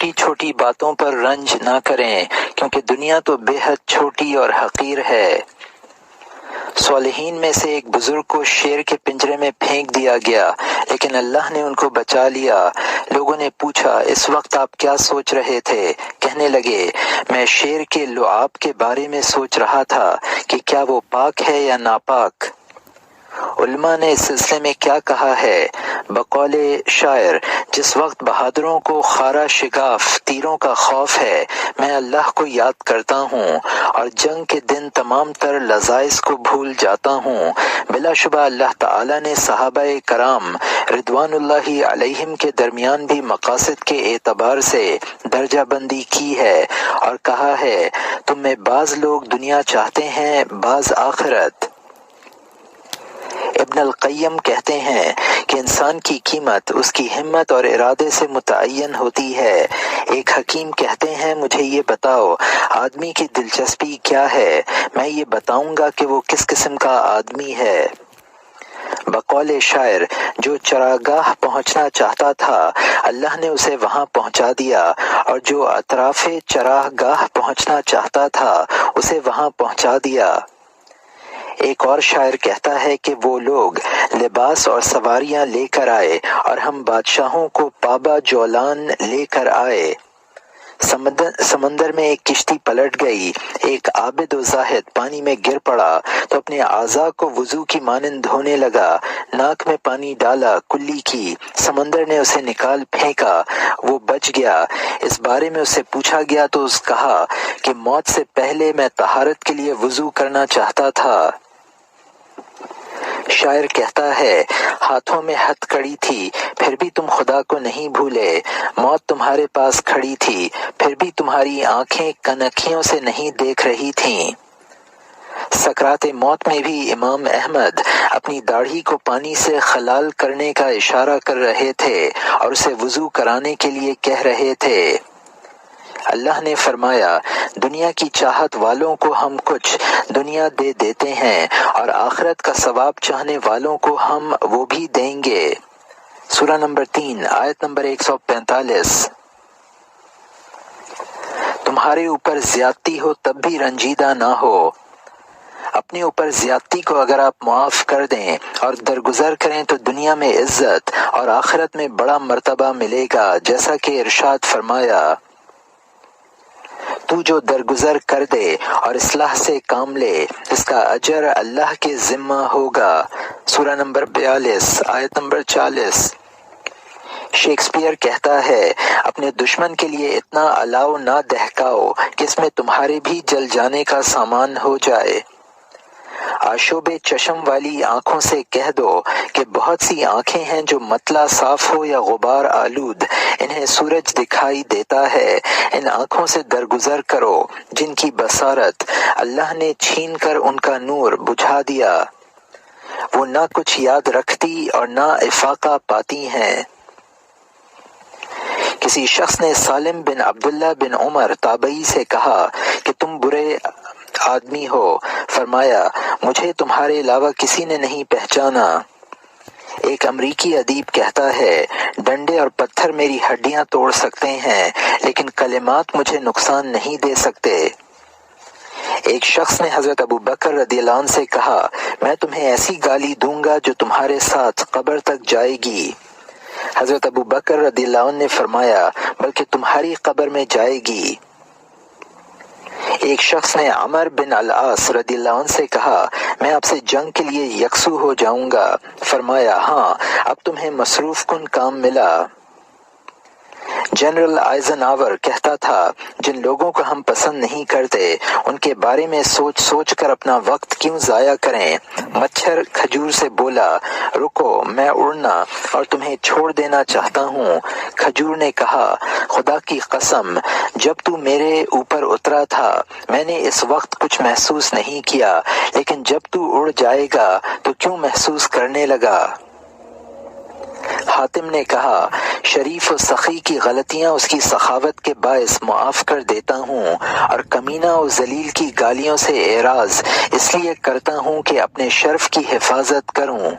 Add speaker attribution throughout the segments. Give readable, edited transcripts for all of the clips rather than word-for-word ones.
Speaker 1: چھوٹی چھوٹی باتوں پر رنج نہ کریں، کیونکہ دنیا تو بے حد چھوٹی اور حقیر ہے۔ صالحین میں سے ایک بزرگ کو شیر کے پنجرے میں پھینک دیا گیا، لیکن اللہ نے ان کو بچا لیا۔ لوگوں نے پوچھا، اس وقت آپ کیا سوچ رہے تھے؟ کہنے لگے، میں شیر کے لعاب کے بارے میں سوچ رہا تھا کہ کیا وہ پاک ہے یا ناپاک۔ علماء نے اس سلسلے میں کیا کہا ہے؟ بقول شاعر، جس وقت بہادروں کو خارا شگاف تیروں کا خوف ہے، میں اللہ کو یاد کرتا ہوں اور جنگ کے دن تمام تر لذائذ کو بھول جاتا ہوں۔ بلا شبہ اللہ تعالی نے صحابہ کرام رضوان اللہ علیہم کے درمیان بھی مقاصد کے اعتبار سے درجہ بندی کی ہے اور کہا ہے، تم میں بعض لوگ دنیا چاہتے ہیں، بعض آخرت۔ ابن القیم کہتے ہیں کہ انسان کی قیمت اس کی ہمت اور ارادے سے متعین ہوتی ہے۔ ایک حکیم کہتے ہیں، مجھے یہ بتاؤ آدمی کی دلچسپی کیا ہے، میں یہ بتاؤں گا کہ وہ کس قسم کا آدمی ہے۔ بقول شاعر، جو چراگاہ پہنچنا چاہتا تھا اللہ نے اسے وہاں پہنچا دیا، اور جو اطراف چراگاہ پہنچنا چاہتا تھا اسے وہاں پہنچا دیا۔ ایک اور شاعر کہتا ہے کہ وہ لوگ لباس اور سواریاں لے کر آئے اور ہم بادشاہوں کو پابا جولان لے کر آئے۔ سمندر میں ایک کشتی پلٹ گئی، ایک عابد و زاہد پانی میں گر پڑا تو اپنے اعضاء کو وضو کی مانند دھونے لگا، ناک میں پانی ڈالا، کلی کی، سمندر نے اسے نکال پھینکا، وہ بچ گیا۔ اس بارے میں اس سے پوچھا گیا تو اس کہا کہ موت سے پہلے میں طہارت کے لیے وضو کرنا چاہتا تھا۔ شاعر کہتا ہے، ہاتھوں میں ہتھ کڑی تھی پھر بھی تم خدا کو نہیں بھولے، موت تمہارے پاس کھڑی تھی پھر بھی تمہاری آنکھیں کنکھیوں سے نہیں دیکھ رہی تھیں۔ سکرات موت میں بھی امام احمد اپنی داڑھی کو پانی سے خلال کرنے کا اشارہ کر رہے تھے اور اسے وضو کرانے کے لیے کہہ رہے تھے۔ اللہ نے فرمایا، دنیا کی چاہت والوں کو ہم کچھ دنیا دے دیتے ہیں اور آخرت کا ثواب چاہنے والوں کو ہم وہ بھی دیں گے۔ سورہ نمبر 3 آیت نمبر 145۔ تمہارے اوپر زیادتی ہو تب بھی رنجیدہ نہ ہو۔ اپنے اوپر زیادتی کو اگر آپ معاف کر دیں اور درگزر کریں تو دنیا میں عزت اور آخرت میں بڑا مرتبہ ملے گا، جیسا کہ ارشاد فرمایا، تو جو درگزر کر دے اور اصلاح سے کام لے اس کا اجر اللہ کے ذمہ ہوگا۔ سورہ نمبر 42 آیت نمبر 40۔ شیکسپیئر کہتا ہے، اپنے دشمن کے لیے اتنا الاؤ نہ دہکاؤ کہ اس میں تمہارے بھی جل جانے کا سامان ہو جائے۔ آشوب چشم والی آنکھوں سے کہہ دو کہ بہت سی آنکھیں ہیں جو مطلع صاف ہو یا غبار آلود انہیں سورج دکھائی دیتا ہے، ان آنکھوں سے درگزر کرو جن کی بصارت اللہ نے چھین کر ان کا نور بجھا دیا، وہ نہ کچھ یاد رکھتی اور نہ افاقہ پاتی ہیں۔ کسی شخص نے سالم بن عبداللہ بن عمر تابعی سے کہا کہ تم برے آدمی ہو، فرمایا، مجھے تمہارے علاوہ کسی نے نہیں پہچانا۔ ایک امریکی ادیب کہتا ہے، ڈنڈے اور پتھر میری ہڈیاں توڑ سکتے ہیں لیکن کلمات مجھے نقصان نہیں دے سکتے۔ ایک شخص نے حضرت ابو بکر رضی اللہ عنہ سے کہا، میں تمہیں ایسی گالی دوں گا جو تمہارے ساتھ قبر تک جائے گی۔ حضرت ابو بکر رضی اللہ عنہ نے فرمایا، بلکہ تمہاری قبر میں جائے گی۔ ایک شخص نے عمر بن العاص رضی اللہ عنہ سے کہا، میں آپ سے جنگ کے لیے یکسو ہو جاؤں گا، فرمایا، ہاں اب تمہیں مصروف کن کام ملا۔ جنرل آئزن آور کہتا تھا، جن لوگوں کو ہم پسند نہیں کرتے ان کے بارے میں سوچ سوچ کر اپنا وقت کیوں ضائع کریں۔ مچھر کھجور سے بولا، رکو میں اڑنا اور تمہیں چھوڑ دینا چاہتا ہوں۔ کھجور نے کہا، خدا کی قسم جب تو میرے اوپر اترا تھا میں نے اس وقت کچھ محسوس نہیں کیا، لیکن جب تو اڑ جائے گا تو کیوں محسوس کرنے لگا۔ حاتم نے کہا، شریف و سخی کی غلطیاں اس کی سخاوت کے باعث معاف کر دیتا ہوں اور کمینہ و ذلیل کی گالیوں سے اعراض اس لیے کرتا ہوں کہ اپنے شرف کی حفاظت کروں۔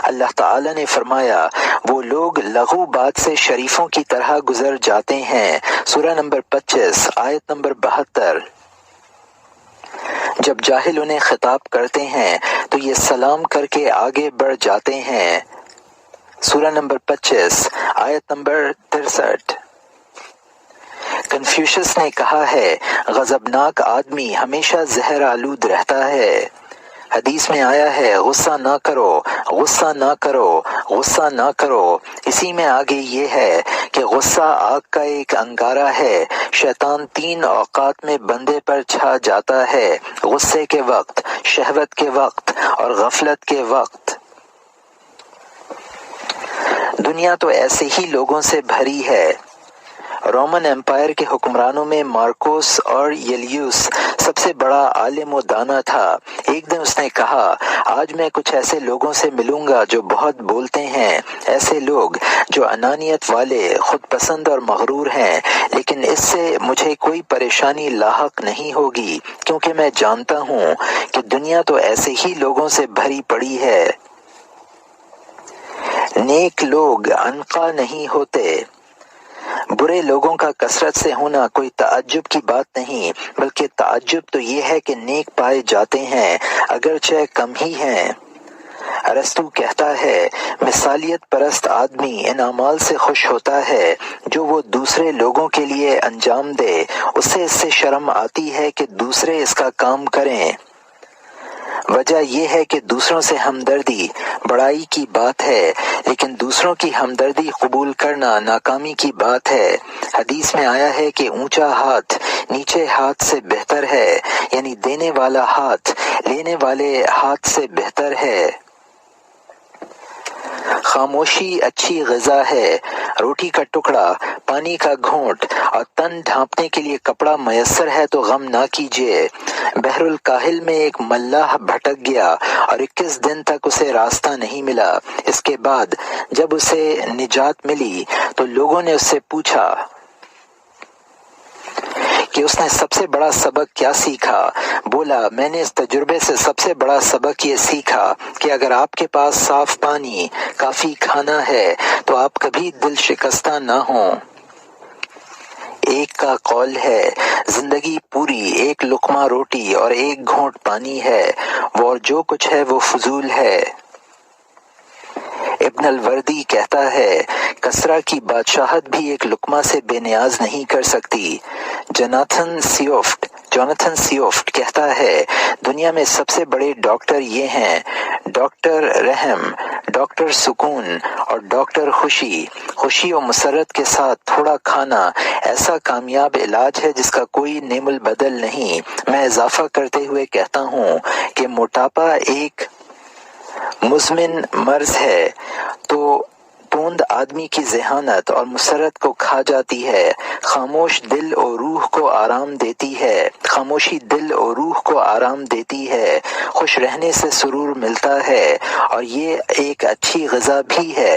Speaker 1: اللہ تعالی نے فرمایا، وہ لوگ لغو بات سے شریفوں کی طرح گزر جاتے ہیں۔ سورہ نمبر 25 آیت نمبر 72۔ جب جاہل انہیں خطاب کرتے ہیں تو یہ سلام کر کے آگے بڑھ جاتے ہیں۔ سورہ نمبر 25 آیت نمبر 63۔ کنفیوشس نے کہا ہے غضبناک آدمی ہمیشہ زہر آلود رہتا ہے۔ حدیث میں آیا ہے غصہ نہ کرو، غصہ نہ کرو، غصہ نہ کرو۔ اسی میں آگے یہ ہے کہ غصہ آگ کا ایک انگارہ ہے، شیطان 3 اوقات میں بندے پر چھا جاتا ہے، غصے کے وقت، شہوت کے وقت اور غفلت کے وقت۔ دنیا تو ایسے ہی لوگوں سے بھری ہے۔ رومن امپائر کے حکمرانوں میں مارکوس اور یلیوس سب سے بڑا عالم و دانا تھا۔ ایک دن اس نے کہا آج میں کچھ ایسے لوگوں سے ملوں گا جو بہت بولتے ہیں، ایسے لوگ جو انانیت والے، خود پسند اور مغرور ہیں، لیکن اس سے مجھے کوئی پریشانی لاحق نہیں ہوگی کیونکہ میں جانتا ہوں کہ دنیا تو ایسے ہی لوگوں سے بھری پڑی ہے۔ نیک لوگ عنقا نہیں ہوتے۔ برے لوگوں کا کثرت سے ہونا کوئی تعجب کی بات نہیں، بلکہ تعجب تو یہ ہے کہ نیک پائے جاتے ہیں اگرچہ کم ہی ہیں۔ ارسطو کہتا ہے مثالیت پرست آدمی ان اعمال سے خوش ہوتا ہے جو وہ دوسرے لوگوں کے لیے انجام دے، اسے اس سے شرم آتی ہے کہ دوسرے اس کا کام کریں۔ وجہ یہ ہے کہ دوسروں سے ہمدردی بڑائی کی بات ہے، لیکن دوسروں کی ہمدردی قبول کرنا ناکامی کی بات ہے۔ حدیث میں آیا ہے کہ اونچا ہاتھ نیچے ہاتھ سے بہتر ہے، یعنی دینے والا ہاتھ لینے والے ہاتھ سے بہتر ہے۔ خاموشی اچھی غذا ہے۔ روٹی کا ٹکڑا، پانی کا گھونٹ اور تن ڈھانپنے کے لیے کپڑا میسر ہے تو غم نہ کیجیے۔ بحر الکاہل میں ایک ملاح بھٹک گیا اور 21 دن تک اسے راستہ نہیں ملا۔ اس کے بعد جب اسے نجات ملی تو لوگوں نے اس سے پوچھا کہ اس نے سب سے بڑا سبق کیا سیکھا؟ بولا میں نے اس تجربے سے سب سے بڑا سبق یہ سیکھا کہ اگر آپ کے پاس صاف پانی، کافی کھانا ہے تو آپ کبھی دل شکستہ نہ ہوں۔ ایک کا قول ہے زندگی پوری ایک لقمہ روٹی اور ایک گھونٹ پانی ہے، اور جو کچھ ہے وہ فضول ہے۔ ابن الوردی کہتا ہے کسرا کی بادشاہت بھی ایک لقمہ سے بے نیاز نہیں کر سکتی۔ جوناتھن سیوفٹ کہتا ہے دنیا میں سب سے بڑے ڈاکٹر یہ ہیں ڈاکٹر رحم، ڈاکٹر سکون اور ڈاکٹر خوشی۔ خوشی و مسرت کے ساتھ تھوڑا کھانا ایسا کامیاب علاج ہے جس کا کوئی نعم البدل نہیں۔ میں اضافہ کرتے ہوئے کہتا ہوں کہ موٹاپا ایک مزمن مرض ہے تو توند آدمی کی ذہانت اور مسرت کو کھا جاتی ہے۔ خاموش دل اور روح کو آرام دیتی ہے، خاموشی دل اور روح کو آرام دیتی ہے، خوش رہنے سے سرور ملتا ہے اور یہ ایک اچھی غذا بھی ہے۔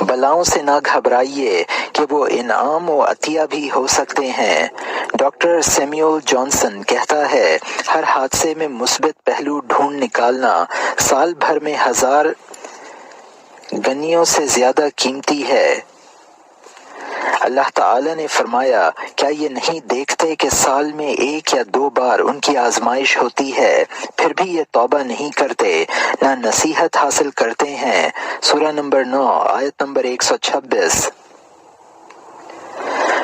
Speaker 1: بلاؤں سے نہ گھبرائیے کہ وہ انعام و عطیہ بھی ہو سکتے ہیں۔ ڈاکٹر سیمیول جانسن کہتا ہے ہر حادثے میں مثبت پہلو ڈھونڈ نکالنا سال بھر میں 1000 غنیوں سے زیادہ قیمتی ہے۔ اللہ تعالی نے فرمایا کیا یہ نہیں دیکھتے کہ سال میں 1 یا 2 بار ان کی آزمائش ہوتی ہے، پھر بھی یہ توبہ نہیں کرتے نہ نصیحت حاصل کرتے ہیں۔ سورہ نمبر 9 آیت نمبر 126۔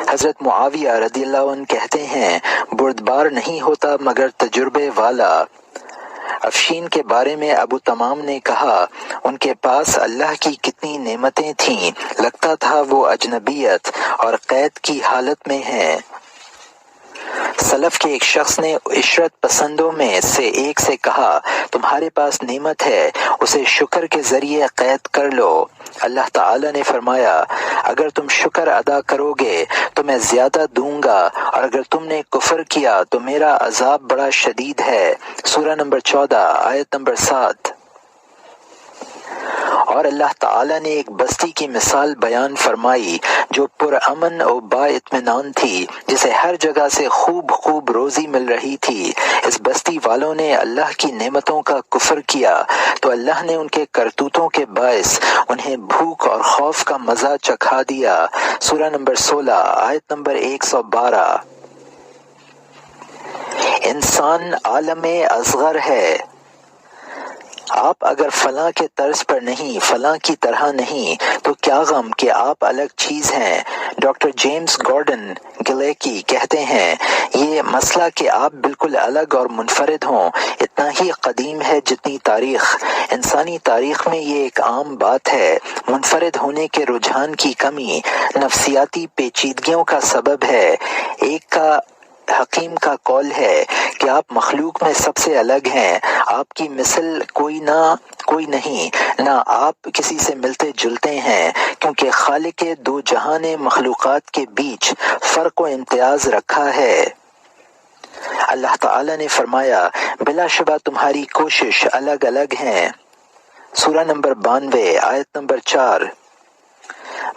Speaker 1: حضرت معاویہ رضی اللہ عنہ کہتے ہیں بردبار نہیں ہوتا مگر تجربے والا۔ افشین کے بارے میں ابو تمام نے کہا ان کے پاس اللہ کی کتنی نعمتیں تھیں، لگتا تھا وہ اجنبیت اور قید کی حالت میں ہیں۔ سلف کے ایک شخص نے عشرت پسندوں میں سے ایک سے کہا تمہارے پاس نعمت ہے اسے شکر کے ذریعے قید کر لو۔ اللہ تعالی نے فرمایا اگر تم شکر ادا کرو گے تو میں زیادہ دوں گا اور اگر تم نے کفر کیا تو میرا عذاب بڑا شدید ہے۔ سورہ نمبر 14 آیت نمبر 7۔ اور اللہ تعالیٰ نے ایک بستی کی مثال بیان فرمائی جو پرامن و با اطمینان تھی، جسے ہر جگہ سے خوب روزی مل رہی تھی۔ اس بستی والوں نے اللہ کی نعمتوں کا کفر کیا تو اللہ نے ان کے کرتوتوں کے باعث انہیں بھوک اور خوف کا مزہ چکھا دیا۔ سورہ نمبر 16 آیت نمبر 112۔ انسان عالم اصغر ہے۔ آپ اگر فلاں کے طرز پر نہیں، فلاں کی طرح نہیں، تو کیا غم کہ آپ الگ چیز ہیں۔ ڈاکٹر جیمز گارڈن گلیکی کہتے ہیں یہ مسئلہ کہ آپ بالکل الگ اور منفرد ہوں اتنا ہی قدیم ہے جتنی تاریخ۔ انسانی تاریخ میں یہ ایک عام بات ہے۔ منفرد ہونے کے رجحان کی کمی نفسیاتی پیچیدگیوں کا سبب ہے۔ ایک کا حکیم کا قول ہے کہ آپ مخلوق میں سب سے الگ ہیں، آپ کی مثل کوئی نہیں، نہ آپ کسی سے ملتے جلتے ہیں، کیونکہ خالق دو جہان مخلوقات کے بیچ فرق و امتیاز رکھا ہے۔ اللہ تعالیٰ نے فرمایا بلا شبہ تمہاری کوشش الگ الگ ہیں۔ سورہ نمبر 92 آیت نمبر 4۔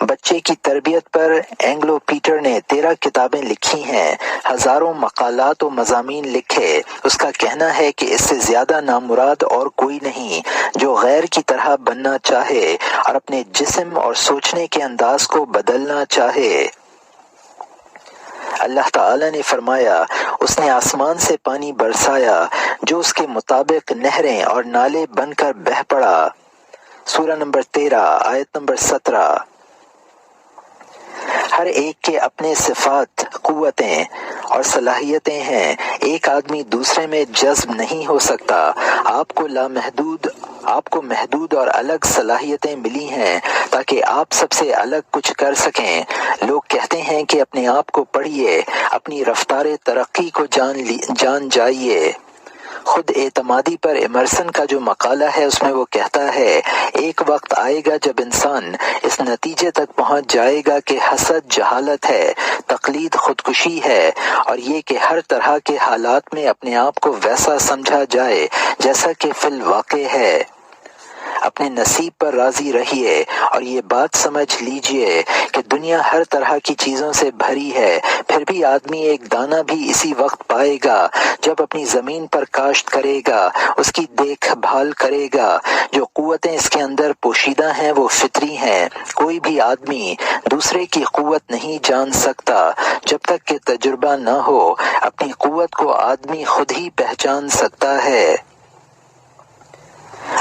Speaker 1: بچے کی تربیت پر اینگلو پیٹر نے 13 کتابیں لکھی ہیں، ہزاروں مقالات و مضامین لکھے۔ اس کا کہنا ہے کہ اس سے زیادہ نامراد اور کوئی نہیں جو غیر کی طرح بننا چاہے اور اپنے جسم اور سوچنے کے انداز کو بدلنا چاہے۔ اللہ تعالیٰ نے فرمایا اس نے آسمان سے پانی برسایا جو اس کے مطابق نہریں اور نالے بن کر بہہ پڑا۔ سورہ نمبر 13 آیت نمبر 17۔ ہر ایک کے اپنے صفات، قوتیں اور صلاحیتیں ہیں، ایک آدمی دوسرے میں جذب نہیں ہو سکتا۔ آپ کو محدود اور الگ صلاحیتیں ملی ہیں تاکہ آپ سب سے الگ کچھ کر سکیں۔ لوگ کہتے ہیں کہ اپنے آپ کو پڑھیے، اپنی رفتار ترقی کو جان جائیے۔ خود اعتمادی پر ایمرسن کا جو مقالہ ہے اس میں وہ کہتا ہے ایک وقت آئے گا جب انسان اس نتیجے تک پہنچ جائے گا کہ حسد جہالت ہے، تقلید خودکشی ہے، اور یہ کہ ہر طرح کے حالات میں اپنے آپ کو ویسا سمجھا جائے جیسا کہ فی الواقع ہے۔ اپنے نصیب پر راضی رہیے اور یہ بات سمجھ لیجئے کہ دنیا ہر طرح کی چیزوں سے بھری ہے، پھر بھی آدمی ایک دانہ بھی اسی وقت پائے گا جب اپنی زمین پر کاشت کرے گا، اس کی دیکھ بھال کرے گا۔ جو قوتیں اس کے اندر پوشیدہ ہیں وہ فطری ہیں۔ کوئی بھی آدمی دوسرے کی قوت نہیں جان سکتا جب تک کہ تجربہ نہ ہو۔ اپنی قوت کو آدمی خود ہی پہچان سکتا ہے۔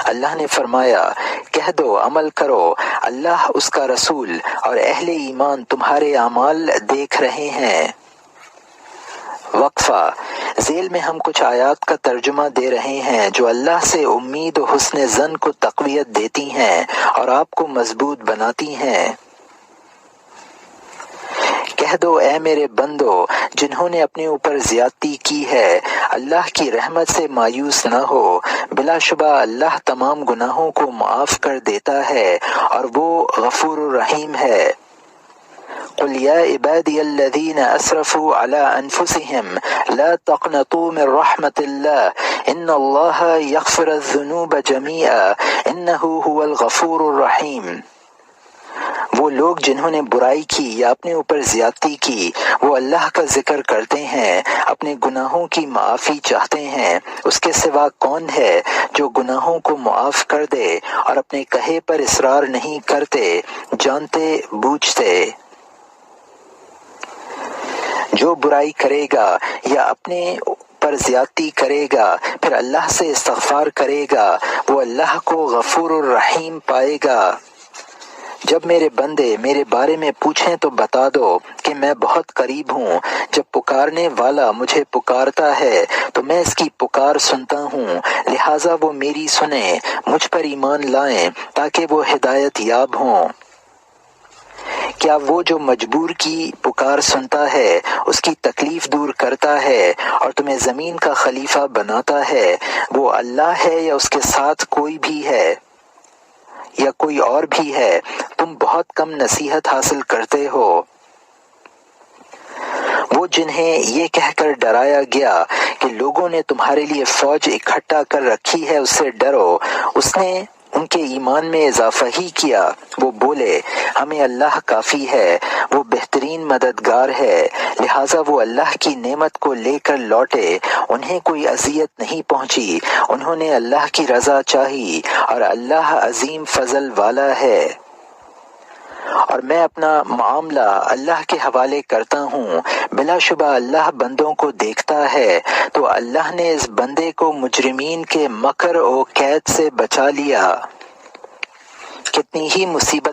Speaker 1: اللہ نے فرمایا کہہ دو عمل کرو، اللہ اس کا رسول اور اہل ایمان تمہارے اعمال دیکھ رہے ہیں۔ وقفہ۔ ذیل میں ہم کچھ آیات کا ترجمہ دے رہے ہیں جو اللہ سے امید و حسن ظن کو تقویت دیتی ہیں اور آپ کو مضبوط بناتی ہیں۔ کہہ دو اے میرے بندو جنہوں نے اپنے اوپر زیادتی کی ہے، اللہ کی رحمت سے مایوس نہ ہو، بلا شبہ اللہ تمام گناہوں کو معاف کر دیتا ہے اور وہ غفور الرحیم ہے۔ قل یا عبادی الذین اسرفوا علی انفسہم لا تقنطوا من رحمت اللہ ان اللہ یغفر الذنوب جمیعا انہ هو الغفور الرحیم۔ وہ لوگ جنہوں نے برائی کی یا اپنے اوپر زیادتی کی وہ اللہ کا ذکر کرتے ہیں، اپنے گناہوں کی معافی چاہتے ہیں۔ اس کے سوا کون ہے جو گناہوں کو معاف کر دے اور اپنے کہے پر اصرار نہیں کرتے، جانتے بوجھتے۔ جو برائی کرے گا یا اپنے پر زیادتی کرے گا پھر اللہ سے استغفار کرے گا وہ اللہ کو غفور الرحیم پائے گا۔ جب میرے بندے میرے بارے میں پوچھیں تو بتا دو کہ میں بہت قریب ہوں، جب پکارنے والا مجھے پکارتا ہے تو میں اس کی پکار سنتا ہوں، لہٰذا وہ میری سنیں، مجھ پر ایمان لائیں تاکہ وہ ہدایت یاب ہوں۔ کیا وہ جو مجبور کی پکار سنتا ہے، اس کی تکلیف دور کرتا ہے اور تمہیں زمین کا خلیفہ بناتا ہے، وہ اللہ ہے یا اس کے ساتھ کوئی بھی ہے یا کوئی اور بھی ہے؟ تم بہت کم نصیحت حاصل کرتے ہو۔ وہ جنہیں یہ کہہ کر ڈرایا گیا کہ لوگوں نے تمہارے لیے فوج اکٹھا کر رکھی ہے اس سے ڈرو، اس نے ان کے ایمان میں اضافہ ہی کیا۔ وہ بولے ہمیں اللہ کافی ہے، وہ بہترین مددگار ہے، لہٰذا وہ اللہ کی نعمت کو لے کر لوٹے، انہیں کوئی اذیت نہیں پہنچی، انہوں نے اللہ کی رضا چاہی اور اللہ عظیم فضل والا ہے۔ اور میں اپنا معاملہ اللہ کے حوالے کرتا ہوں، بلا شبہ اللہ بندوں کو دیکھتا ہے، تو اللہ نے اس بندے کو مجرمین کے مکر و کید سے بچا لیا۔ کتنی ہی مصیبت